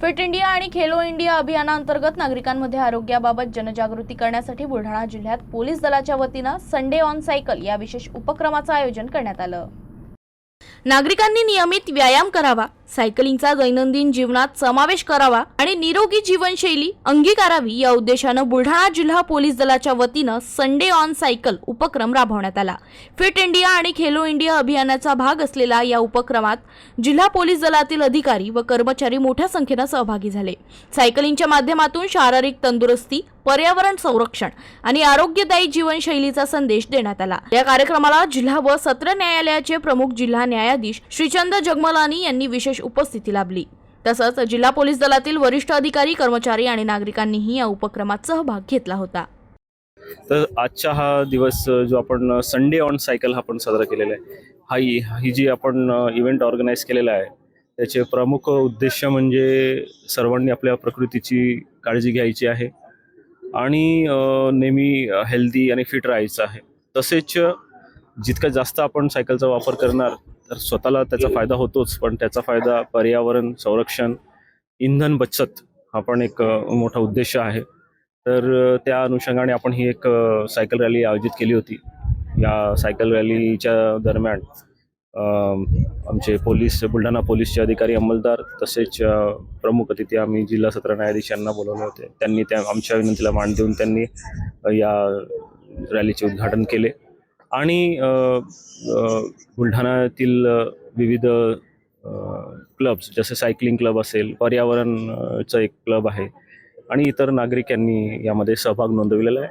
Fit India आणि Khelo India अभियानांतर्गत नागरिकांमध्ये आरोग्याबाबत जनजागृती करण्यासाठी बुलढाणा जिल्ह्यात पोलीस दलाच्या वतीनं संडे ऑन सायकल या विशेष उपक्रमाचं आयोजन करण्यात आलं। नागरिकांनी नियमित व्यायाम करावा, सायकलिंगचा दैनंदिन जीवनात समावेश करावा आणि निरोगी जीवनशैली अंगीकारावी या उद्देशानं बुलढाणा जिल्हा पोलीस दलाच्या वतीनं संडे ऑन सायकल उपक्रम राबवण्यात आला। फिट इंडिया आणि खेलो इंडिया अभियानाचा भाग असलेला या उपक्रमात जिल्हा पोलीस दलातील अधिकारी व कर्मचारी मोठ्या संख्येने सहभागी झाले। सायकलिंगच्या माध्यमातून शारीरिक तंदुरुस्ती, पर्यावरण संरक्षण आणि आरोग्यदायी जीवनशैलीचा संदेश देण्यात आला। या कार्यक्रमाला जिल्हा व सत्र न्यायालयाचे प्रमुख जिल्हा न्यायाधीश श्रीचंद जगमलानी यांनी विशेष उपस्थिती लाभली। तसंच जिल्हा पोलीस दलातील वरिष्ठ अधिकारी, कर्मचारी आणि नागरिकांनीही या उपक्रमात सहभाग घेतला होता। तर आजचा हा दिवस जो आपण संडे ऑन सायकल आपण साजरा केलेला आहे, ही जी आपण इव्हेंट ऑर्गनाईज केलेला आहे त्याचे प्रमुख उद्देश म्हणजे सर्वांनी आपल्या प्रकृतीची काळजी घ्यायची आहे आणि नेहमी हेल्दी आणि फिट राहायचं आहे। तसेच जितका जास्त आपण सायकलचा वापर करणार तर स्वतःला त्याचा फायदा होतोच, पण त्याचा फायदा पर्यावरण संरक्षण, इंधन बचत हा पण एक मोठा उद्देश आहे। तर त्या अनुषंगाने आपण ही एक सायकल रॅली आयोजित केली होती। या सायकल रॅलीच्या दरम्यान आमचे पोलीस, बुलढाणा पोलीसचे अधिकारी, अंमलदार तसेच प्रमुख अतिथी आम्ही जिल्हा सत्र न्यायाधीश यांना बोलवले होते। त्यांनी आमच्या विनंतीला मान देऊन त्यांनी या रॅलीचे उद्घाटन केले आणि बुलढाण्यातील विविध क्लब्स जसे सायकलिंग क्लब असेल, पर्यावरणचा एक क्लब आहे आणि इतर नागरिकांनी यामध्ये सहभाग नोंदविलेला आहे।